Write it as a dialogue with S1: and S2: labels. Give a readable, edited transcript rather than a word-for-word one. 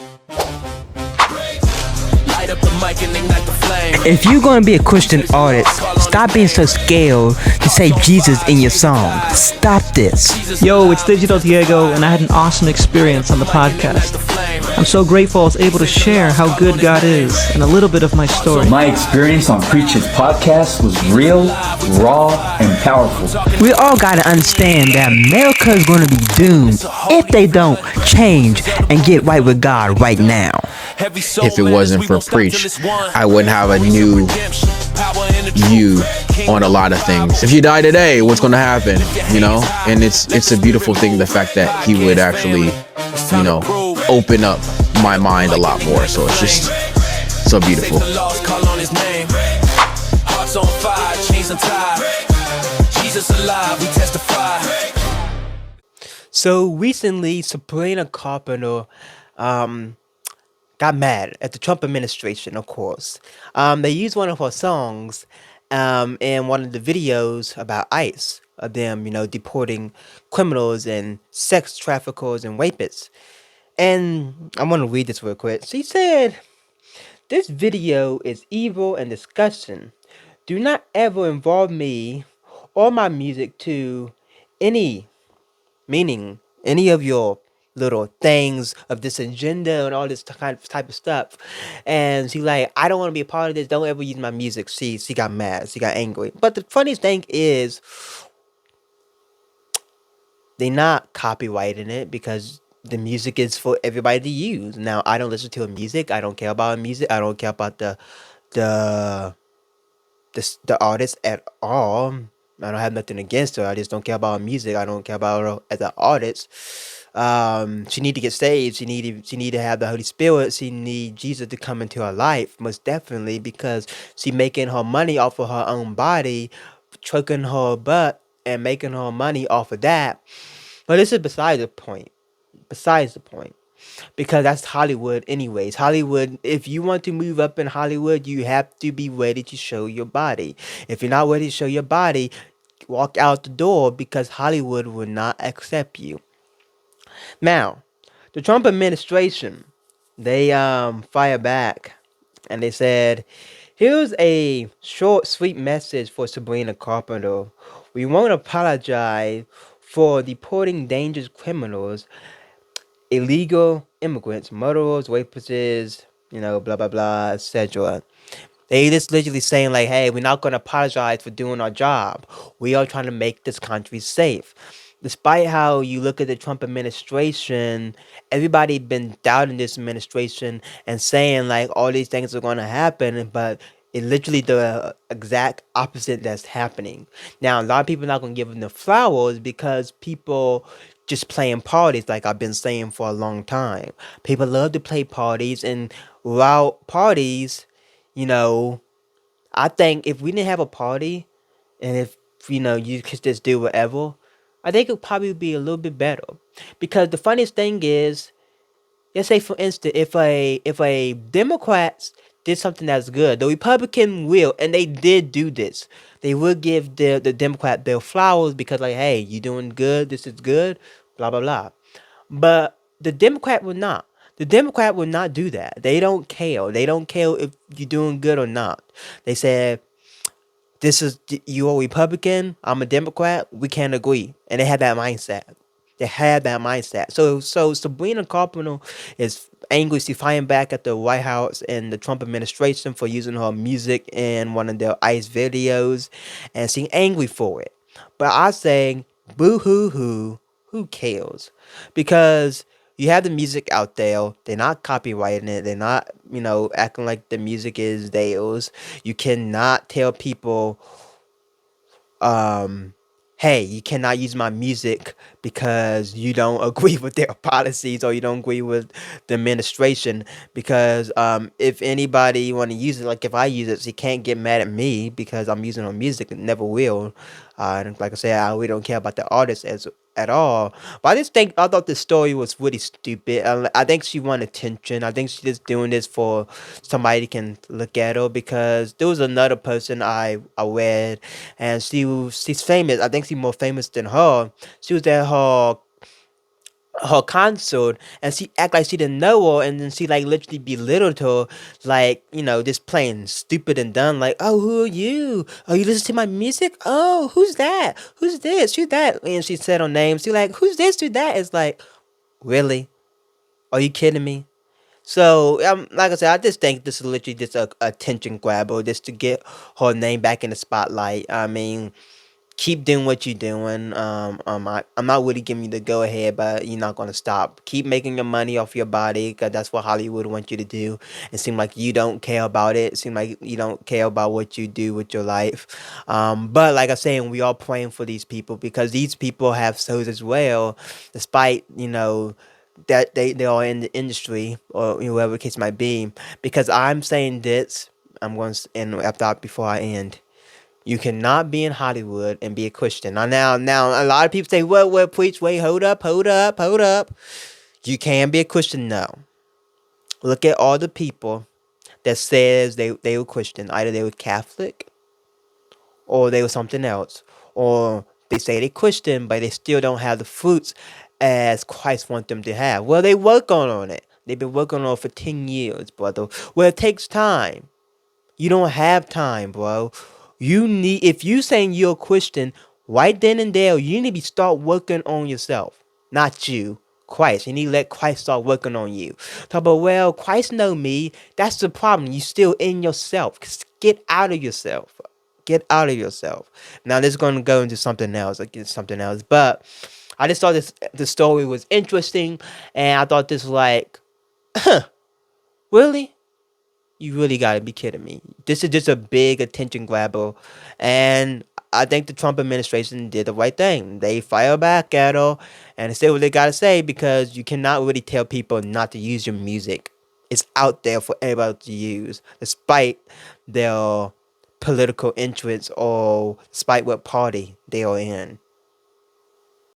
S1: Light up the mic and ignite the flame.
S2: If you're gonna be a Christian artist, stop being so scared to say Jesus in your song. Stop this.
S3: Yo, it's Digital Diego, and I had an awesome experience on the podcast. I'm so grateful I was able to share how good God is and a little bit of my story.
S4: My experience on Preach's podcast was real, raw, and powerful.
S2: We all gotta understand that America is gonna be doomed if they don't change and get right with God right now.
S5: If it wasn't for Preach, I wouldn't have a new view on a lot of things. If you die today, what's going to happen? You know, and it's a beautiful thing, the fact that he would actually, you know, open up my mind a lot more. So it's just so beautiful.
S2: So recently, Sabrina Carpenter got mad at the Trump administration, of course. They used one of her songs in one of the videos about ICE, of them, you know, deporting criminals and sex traffickers and rapists. And I want to read this real quick. She said, "This video is evil and disgusting. Do not ever involve me or my music to any, meaning any of your little things of this agenda and all this type of stuff." And she like, "I don't want to be a part of this. Don't ever use my music." She got mad. She got angry. But the funniest thing is, they're not copyrighting it because the music is for everybody to use. Now, I don't listen to her music. I don't care about her music. I don't care about the artist at all. I don't have nothing against her. I just don't care about her music. I don't care about her as an artist. She need to get saved. She need to have the Holy Spirit. She need Jesus to come into her life, most definitely, because she making her money off of her own body, choking her butt and making her money off of that. But this is beside the point. Besides the point. Because that's Hollywood anyways. Hollywood, if you want to move up in Hollywood, you have to be ready to show your body. If you're not ready to show your body, walk out the door, because Hollywood will not accept you. Now, the Trump administration, they fire back and they said, "Here's a short, sweet message for Sabrina Carpenter. We won't apologize for deporting dangerous criminals, illegal immigrants, murderers, rapists, you know, blah, blah, blah, etc." They just literally saying like, "Hey, we're not going to apologize for doing our job. We are trying to make this country safe." Despite how you look at the Trump administration, everybody been doubting this administration and saying like all these things are going to happen, but it's literally the exact opposite that's happening. Now, a lot of people are not going to give them the flowers because people just playing parties, like I've been saying for a long time. People love to play parties, and without parties, you know, I think if we didn't have a party, and if, you know, you could just do whatever, I think it would probably be a little bit better. Because the funniest thing is, let's say for instance, if a Democrats did something that's good, the Republican will, and they did do this, they would give the Democrat their flowers because like, "Hey, you doing good, this is good, blah blah blah." But the Democrat would not. The Democrat would not do that. They don't care. They don't care if you're doing good or not. They said, "You're a Republican, I'm a Democrat, we can't agree." And they had that mindset. So Sabrina Carpenter is angry. She's fighting back at the White House and the Trump administration for using her music in one of their ICE videos, and she's angry for it. But I say, boo hoo hoo, who cares? Because you have the music out there. They're not copyrighting it. They're not, you know, acting like the music is theirs. You cannot tell people, "Hey, you cannot use my music because you don't agree with their policies or you don't agree with the administration." Because if anybody want to use it, like if I use it, she can't get mad at me because I'm using her music. It never will. And like I said, we don't care about the artist at all. But I thought this story was really stupid. I think she wanted attention. I think she's just doing this for somebody can look at her, because there was another person I read, and she's famous. I think she's more famous than her. She was at her her concert, and she act like she didn't know her, and then she like literally belittled her, like, just playing stupid and dumb, like, oh, who are you? Oh, you listen to my music? Oh, who's that? Who's this? Who's that? And she said her name. She like, who's this? Who's that? It's like, really? Are you kidding me? So, like I said, I just think this is literally just a attention grabber, just to get her name back in the spotlight. I mean, keep doing what you're doing. I'm not really giving you the go ahead, but you're not gonna stop. Keep making your money off your body, cause that's what Hollywood wants you to do. It seems like you don't care about it. It seems like you don't care about what you do with your life. But like I saying, we are praying for these people, because these people have souls as well, despite that they are in the industry, or whatever the case might be. Because I'm saying this, I'm going to end after before I end. You cannot be in Hollywood and be a Christian. Now, a lot of people say, well, preach, wait, hold up. You can be a Christian now. Look at all the people that says they were Christian. Either they were Catholic, or they were something else. Or they say they're Christian, but they still don't have the fruits as Christ wants them to have. Well, they work on it. They've been working on it for 10 years, brother. Well, it takes time. You don't have time, bro. If you saying you're a Christian, right then and there, you need to start working on yourself. Not you, Christ. You need to let Christ start working on you. Talk about, well, Christ know me. That's the problem. You still in yourself. Get out of yourself. Get out of yourself. Now, this is going to go into something else. But I just thought the story was interesting, and I thought this was like, really? You really gotta be kidding me. This is just a big attention grabber. And I think the Trump administration did the right thing. They fire back at her and say what they gotta say, because you cannot really tell people not to use your music. It's out there for everybody to use, despite their political interests or despite what party they are in.